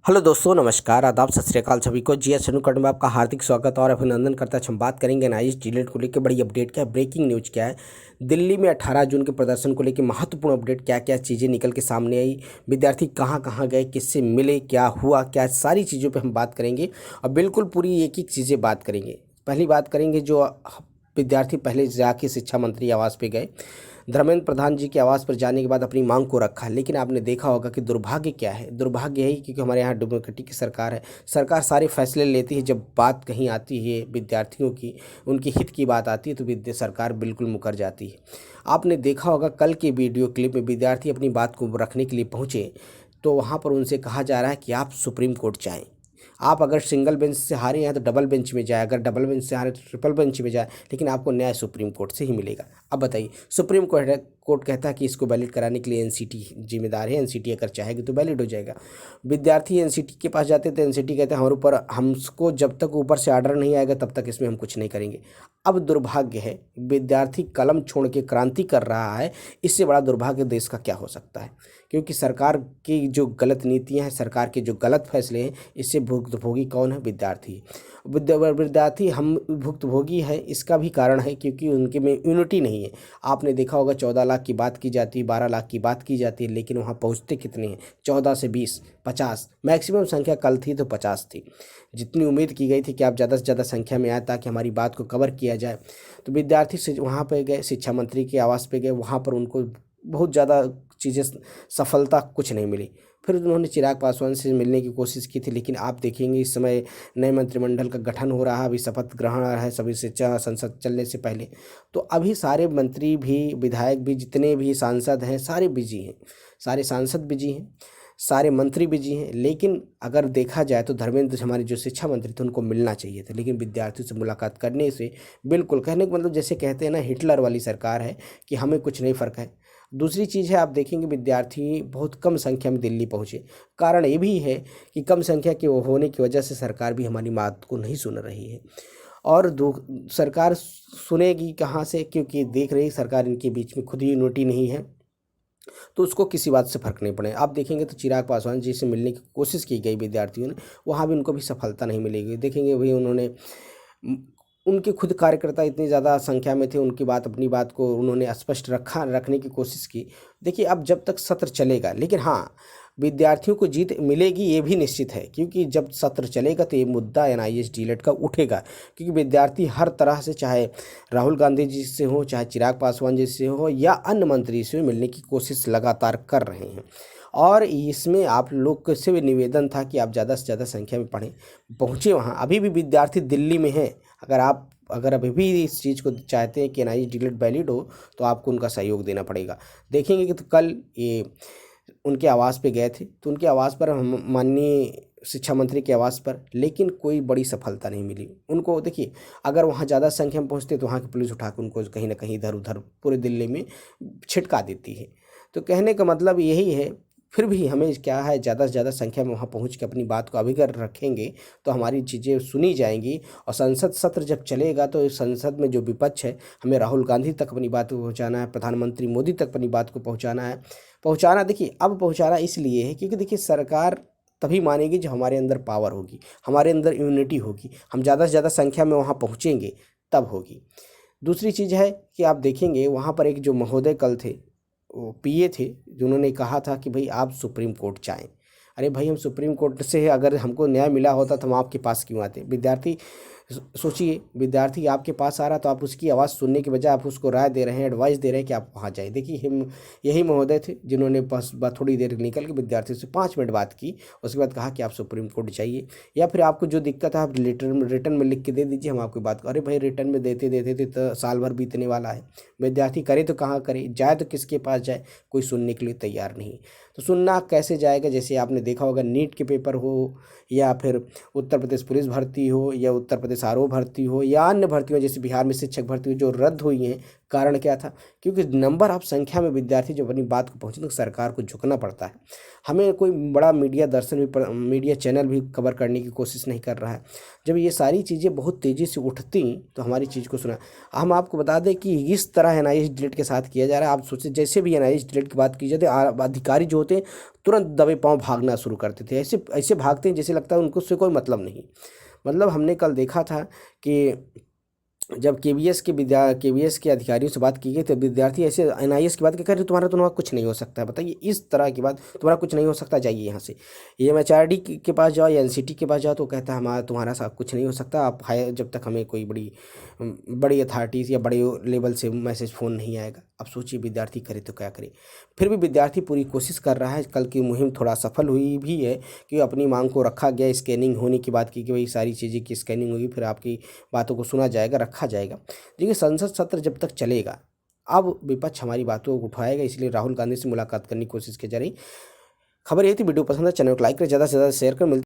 Hello दोस्तों, नमस्कार, आदाब, सत श्री अकाल सभी को। जीएस चैनल में आपका हार्दिक स्वागत और अभिनंदन करता है। हम बात करेंगे एनआईएस डीलेट को लेकर बड़ी अपडेट क्या है, ब्रेकिंग न्यूज़ क्या है, दिल्ली में 18 जून के प्रदर्शन को लेकर महत्वपूर्ण अपडेट क्या क्या चीज़ें निकल के सामने आई, विद्यार्थी कहाँ कहाँ गए, किससे मिले, क्या हुआ, क्या सारी चीज़ों पर हम बात करेंगे और बिल्कुल पूरी एक एक चीज़ें बात करेंगे। पहली बात करेंगे जो विद्यार्थी पहले जाके शिक्षा मंत्री आवास पे गए, धर्मेंद्र प्रधान जी के आवास पर जाने के बाद अपनी मांग को रखा। लेकिन आपने देखा होगा कि दुर्भाग्य क्या है, दुर्भाग्य यही क्योंकि हमारे यहाँ डेमोक्रेटिक की सरकार है। सरकार सारे फैसले लेती है, जब बात कहीं आती है विद्यार्थियों की, उनके हित की बात आती है तो सरकार बिल्कुल मुकर जाती है। आपने देखा होगा कल के वीडियो क्लिप में विद्यार्थी अपनी बात को रखने के लिए पहुँचे तो वहाँ पर उनसे कहा जा रहा है कि आप सुप्रीम कोर्ट जाएँ। आप अगर सिंगल बेंच से हारे हैं तो डबल बेंच में जाए, अगर डबल बेंच से हारे तो ट्रिपल बेंच में जाए, लेकिन आपको न्याय सुप्रीम कोर्ट से ही मिलेगा। अब बताइए, सुप्रीम कोर्ट कहता है कि इसको वैलिड कराने के लिए एनसीटी जिम्मेदार है, एनसीटी अगर चाहेगी तो वैलिड हो जाएगा। विद्यार्थी एनसीटी के पास जाते थे, एनसीटी कहते हैं हमारे ऊपर, हमको जब तक ऊपर से ऑर्डर नहीं आएगा तब तक इसमें हम कुछ नहीं करेंगे। अब दुर्भाग्य है, विद्यार्थी कलम छोड़ के क्रांति कर रहा है, इससे बड़ा दुर्भाग्य देश का क्या हो सकता है। क्योंकि सरकार की जो गलत नीतियां हैं, सरकार के जो गलत फैसले हैं, इससे भुक्तभोगी कौन है? विद्यार्थी। विद्यार्थी हम भुक्तभोगी है, इसका भी कारण है क्योंकि उनके में यूनिटी नहीं है। आपने देखा होगा 14 लाख की बात की जाती है, 12 लाख की बात की जाती है, लेकिन वहाँ पहुँचते कितने हैं? 14 से 20, 50, मैक्सिमम संख्या कल थी तो 50 थी। जितनी उम्मीद की गई थी कि आप ज़्यादा से ज़्यादा संख्या में आए ताकि हमारी बात को कवर किया जाए, तो विद्यार्थी से वहाँ पर गए, शिक्षा मंत्री के आवास पे गए, वहाँ पर उनको बहुत ज़्यादा चीज़ें, सफलता कुछ नहीं मिली। फिर उन्होंने चिराग पासवान से मिलने की कोशिश की थी, लेकिन आप देखेंगे इस समय नए मंत्रिमंडल का गठन हो रहा है, अभी शपथ ग्रहण है सभी शिक्षा संसद चलने से पहले। तो अभी सारे मंत्री भी, विधायक भी, जितने भी सांसद हैं सारे बिजी हैं, सारे सांसद बिजी हैं, सारे मंत्री बिजी हैं। लेकिन अगर देखा जाए तो धर्मेंद्र हमारे जो शिक्षा मंत्री थे उनको मिलना चाहिए था, लेकिन विद्यार्थियों से मुलाकात करने से बिल्कुल, कहने का मतलब जैसे कहते हैं ना, हिटलर वाली सरकार है कि हमें कुछ नहीं फ़र्क है। दूसरी चीज़ है, आप देखेंगे विद्यार्थी बहुत कम संख्या में दिल्ली पहुँचे। कारण ये भी है कि कम संख्या के होने की वजह से सरकार भी हमारी बात को नहीं सुन रही है। और सरकार सुनेगी कहाँ से, क्योंकि देख रही सरकार इनके बीच में खुद ही यूनिटी नहीं है, तो उसको किसी बात से फ़र्क नहीं पड़े। आप देखेंगे तो चिराग पासवान जी से मिलने की कोशिश की गई विद्यार्थियों ने, वहाँ भी उनको भी सफलता नहीं मिलेगी। देखेंगे भाई उन्होंने उनके खुद कार्यकर्ता इतनी ज़्यादा संख्या में थे, उनकी बात, अपनी बात को उन्होंने स्पष्ट रखने की कोशिश की। देखिए अब जब तक सत्र चलेगा, लेकिन हाँ, विद्यार्थियों को जीत मिलेगी ये भी निश्चित है, क्योंकि जब सत्र चलेगा तो ये मुद्दा एनआईएस डीलेट का उठेगा। क्योंकि विद्यार्थी हर तरह से, चाहे राहुल गांधी जी से हो, चाहे चिराग पासवान जी से हो, या अन्य मंत्री से मिलने की कोशिश लगातार कर रहे हैं। और इसमें आप लोग से भी निवेदन था कि आप ज़्यादा से ज़्यादा संख्या में पहुँचे वहाँ। अभी भी विद्यार्थी दिल्ली में हैं, अगर अभी भी इस चीज़ को चाहते हैं कि एनआईएस डीलेट वैलिड हो तो आपको उनका सहयोग देना पड़ेगा। देखेंगे कि तो कल ये उनके आवास पे गए थे, तो उनके आवास पर, हम माननीय शिक्षा मंत्री के आवास पर, लेकिन कोई बड़ी सफलता नहीं मिली उनको। देखिए अगर वहाँ ज़्यादा संख्या में पहुँचते तो वहाँ की पुलिस उठा के उनको कहीं ना कहीं इधर उधर पूरे दिल्ली में छिटका देती है। तो कहने का मतलब यही है, फिर भी हमें क्या है, ज़्यादा से ज़्यादा संख्या में वहाँ पहुँच के अपनी बात को अभिगर रखेंगे तो हमारी चीज़ें सुनी जाएंगी। और संसद सत्र जब चलेगा तो इस संसद में जो विपक्ष है, हमें राहुल गांधी तक अपनी बात को पहुँचाना है, प्रधानमंत्री मोदी तक अपनी बात को पहुँचाना है। देखिए अब पहुँचाना इसलिए है क्योंकि देखिए सरकार तभी मानेगी जब हमारे अंदर पावर होगी, हमारे अंदर यूनिटी होगी, हम ज़्यादा से ज़्यादा संख्या में वहाँ पहुँचेंगे तब होगी। दूसरी चीज़ है कि आप देखेंगे वहाँ पर एक जो महोदय कल थे, वो पीए थे, जिन्होंने कहा था कि भाई आप सुप्रीम कोर्ट जाएं। अरे भाई, हम सुप्रीम कोर्ट से अगर हमको न्याय मिला होता तो हम आपके पास क्यों आते? विद्यार्थी सोचिए, विद्यार्थी आपके पास आ रहा तो आप उसकी आवाज़ सुनने के बजाय आप उसको राय दे रहे हैं, एडवाइस दे रहे हैं कि आप वहाँ जाएं। देखिए हम यही महोदय थे जिन्होंने बस थोड़ी देर निकल के विद्यार्थियों से 5 मिनट बात की, उसके बाद कहा कि आप सुप्रीम कोर्ट जाइए, या फिर आपको जो दिक्कत है आप रिटर्न में लिख के दे दीजिए, हम आपकी बात। अरे भाई, रिटर्न में देते देते तो साल भर बीतने वाला है। विद्यार्थी करे तो कहाँ करे, जाए तो किसके पास जाए? कोई सुनने के लिए तैयार नहीं। तो सुनना कैसे जाएगा? जैसे आपने देखा होगा नीट के पेपर हो, या फिर उत्तर प्रदेश पुलिस भर्ती हो, या उत्तर प्रदेश एसआरओ भर्ती हो या अन्य भर्ती हो, जैसे बिहार में शिक्षक भर्ती हो जो रद्द हुई हैं, कारण क्या था? क्योंकि नंबर ऑफ संख्या में विद्यार्थी जब अपनी बात को पहुँचे तो सरकार को झुकना पड़ता है। हमें कोई बड़ा मीडिया दर्शन भी मीडिया चैनल भी कवर करने की कोशिश नहीं कर रहा है। जब ये सारी चीज़ें बहुत तेज़ी से उठती तो हमारी चीज़ को सुना। हम आपको बता दें कि इस तरह एनआईएस डिलीट के साथ किया जा रहा है। आप सोचिए, जैसे भी एनआईएस डिलीट की बात की जाती है, अधिकारी जो होते हैं तुरंत दबे पाँव भागना शुरू करते थे। ऐसे ऐसे भागते हैं जैसे लगता है उनको उससे कोई मतलब नहीं। मतलब हमने कल देखा था कि जब केवीएस के अधिकारियों से बात की गई तो विद्यार्थी ऐसे एनआईएस की बात कह रहे, तुम्हारा कुछ नहीं हो सकता है। बताइए, इस तरह की बात, तुम्हारा कुछ नहीं हो सकता, जाइए यहाँ से। एमएचआरडी के पास जाओ या एनसीटी के पास जाओ तो कहता है हमारा तुम्हारा साथ कुछ नहीं हो सकता, आप हायर, जब तक हमें कोई बड़ी अथॉरिटीज़ या बड़े लेवल से मैसेज फ़ोन नहीं आएगा। अब सोचिए विद्यार्थी करे तो क्या करे। फिर भी विद्यार्थी पूरी कोशिश कर रहा है। कल की मुहिम थोड़ा सफल हुई भी है कि अपनी मांग को रखा गया। स्कैनिंग होने की बात की कि भाई सारी चीज़ें की स्कैनिंग होगी, फिर आपकी बातों को सुना जाएगा, रखा जाएगा। देखिए, संसद सत्र जब तक चलेगा, अब विपक्ष हमारी बातों को उठाएगा, इसलिए राहुल गांधी से मुलाकात करने की कोशिश की जा रही। खबर ये थी। वीडियो पसंद है, चैनल को लाइक करें, ज़्यादा से ज़्यादा शेयर करें।